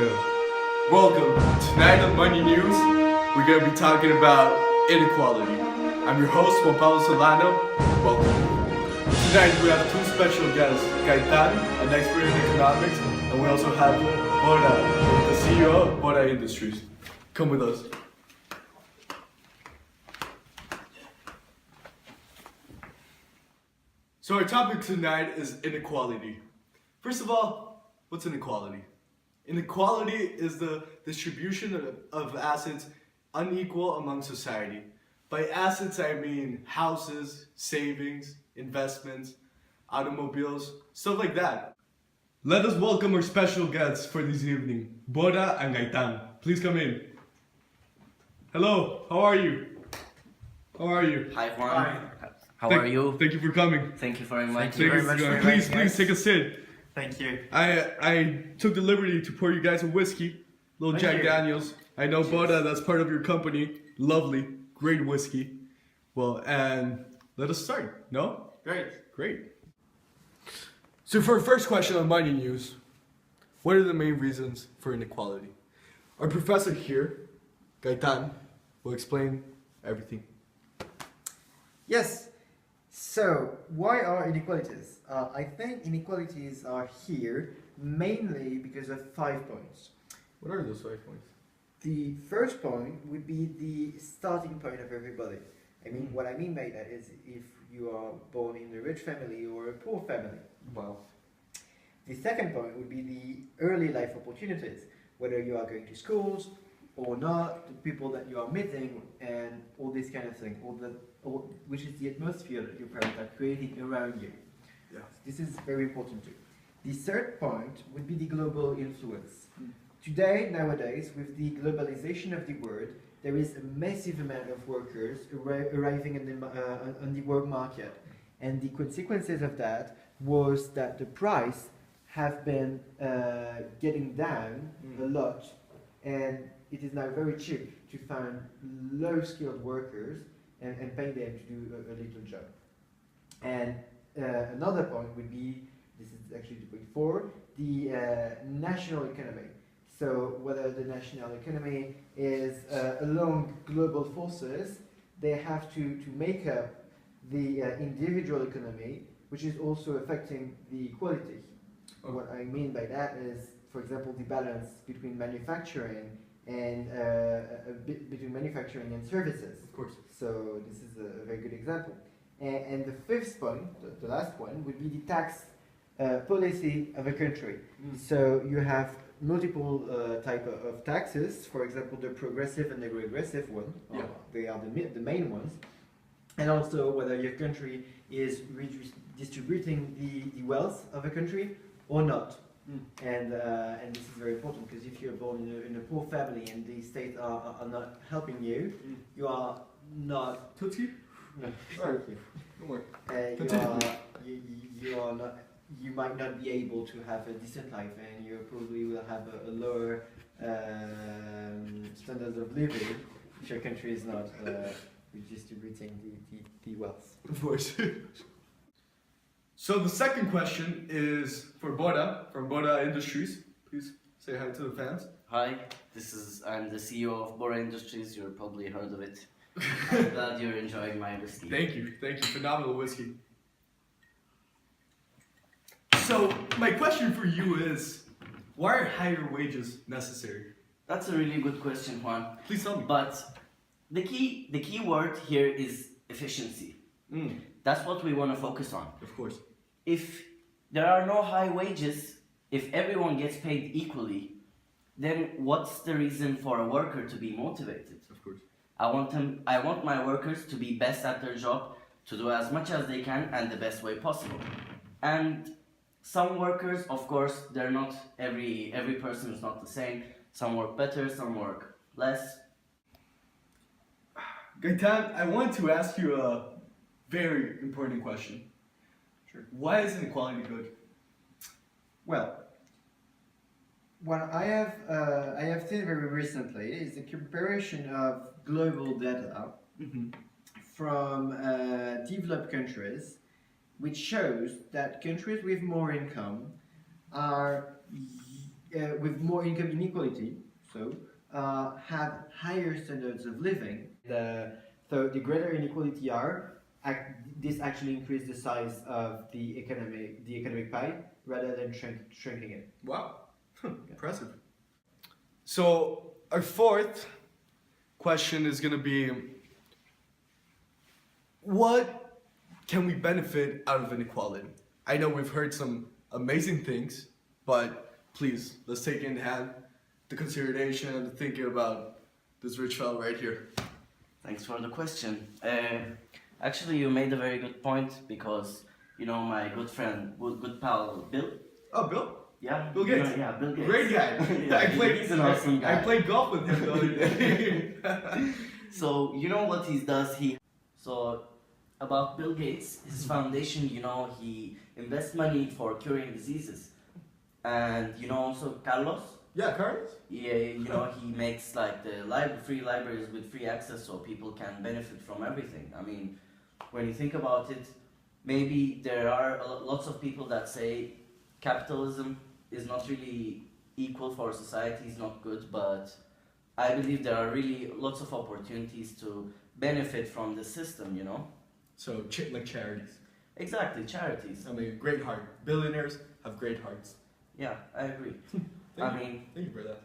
Good. Welcome. Tonight on Money News, we're going to be talking about inequality. I'm your host, Juan Pablo Solano. Welcome. Tonight we have two special guests, Gaetan, an expert in economics, and we also have Bora, the CEO of Bora Industries. Come with us. So our topic tonight is inequality. First of all, what's inequality? Inequality is the distribution of assets unequal among society. By assets, I mean houses, savings, investments, automobiles, stuff like that. Let us welcome our special guests for this evening, Bora and Gaetan. Please come in. Hello, how are you? How are you? Hi Juan. Hi. How are you? Thank you for coming. Thank you very much. Thank you very much for Please inviting us. take a sit. Thank you. I took the liberty to pour you guys a whiskey, little Thank Jack you. Daniels. I know Cheers. Bora, that's part of your company. Lovely, great whiskey. Well, and let us start. No? Great. So for our first question on Money News, what are the main reasons for inequality? Our professor here, Gaetan, will explain everything. Yes. So, why are inequalities? I think inequalities are here mainly because of 5 points. What are those 5 points? The first point would be the starting point of everybody. I mean, what I mean by that is if you are born in a rich family or a poor family. Wow. The second point would be the early life opportunities, whether you are going to schools or not, the people that you are meeting, and all this kind of thing, which is the atmosphere that your parents are creating around you. Yeah. This is very important too. The third point would be the global influence. Today, nowadays, with the globalization of the world, there is a massive amount of workers arriving on the work market, and the consequences of that was that the price have been getting down a lot, and it is now very cheap to find low-skilled workers and pay them to do a little job. And another point would be, this is actually the point 4, the national economy. So whether the national economy is along global forces, they have to make up the individual economy, which is also affecting the equality. Okay. What I mean by that is, for example, the balance between manufacturing and between manufacturing and services. Of course. So this is a very good example. And the fifth point, the last one, would be the tax policy of a country. So you have multiple type of taxes. For example, the progressive and the regressive one. Yeah. They are the main ones. And also whether your country is redistributing the wealth of a country or not. And this is very important because if you're born in a poor family and the state are not helping you, you are not. Tootsie? No, Alright. thank you. Don't worry. You are not. You might not be able to have a decent life, and you probably will have a lower standards of living if your country is not redistributing the wealth. Of course. So the second question is for Bora, from Bora Industries. Please say hi to the fans. Hi, I'm the CEO of Bora Industries. You've probably heard of it. I'm glad you're enjoying my whiskey. Thank you. Phenomenal whiskey. So my question for you is, why are higher wages necessary? That's a really good question, Juan. Please tell me. But the key word here is efficiency. That's what we want to focus on. Of course. If there are no high wages, if everyone gets paid equally, then what's the reason for a worker to be motivated? Of course. I want my workers to be best at their job, to do as much as they can and the best way possible. And some workers, of course, they're not every person is not the same. Some work better, some work less. Gaetan, I want to ask you a very important question. Sure. Why is inequality good? Well, what I have seen very recently is a comparison of global data from developed countries, which shows that countries with more income are with more income inequality, so have higher standards of living. So the greater inequality are, this actually increase the size of the economic pie rather than shrinking it. Wow, impressive. So our fourth question is going to be, what can we benefit out of inequality? I know we've heard some amazing things, but please, let's take in hand the consideration and the thinking about this rich fellow right here. Thanks for the question. Actually, you made a very good point because, you know, my good friend, good pal, Bill. Oh, Bill? Yeah, Bill Gates. You know, yeah, Bill Gates. Great guy. Yeah, he's an awesome guy. I played golf with him the other day. So, you know what he does? So, about Bill Gates, his foundation, you know, he invests money for curing diseases. And, you know, also Carlos? Yeah, Carlos? Yeah, you know, he makes like the free libraries with free access so people can benefit from everything. I mean, when you think about it, maybe there are lots of people that say capitalism is not really equal for society, is not good, but I believe there are really lots of opportunities to benefit from the system, you know? So, like charities. Exactly, charities. I mean, great heart. Billionaires have great hearts. Yeah, I agree. Thank you for that.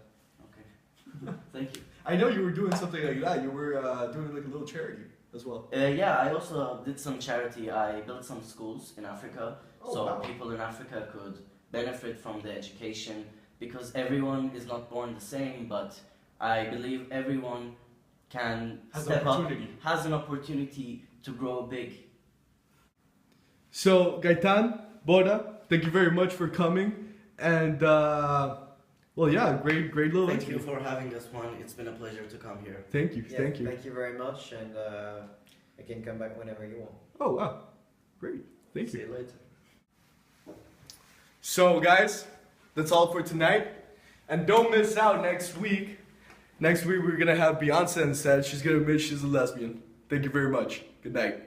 Okay. Thank you. I know you were doing something like that. You were doing like a little charity as well. Yeah, I also did some charity. I built some schools in Africa, Oh, so wow. people in Africa could benefit from the education, because everyone is not born the same, but I believe everyone can step up, has an opportunity to grow big. So, Gaetan, Bora, thank you very much for coming. And, well, yeah, great little Thank interview. you for having us, Juan. It's been a pleasure to come here. Thank you, Yeah, thank you. Thank you very much, and I can come back whenever you want. Oh, wow. Great. Thank See you. you later. So, guys, that's all for tonight. And don't miss out next week. Next week, we're going to have Beyonce on set. She's going to admit she's a lesbian. Thank you very much. Good night.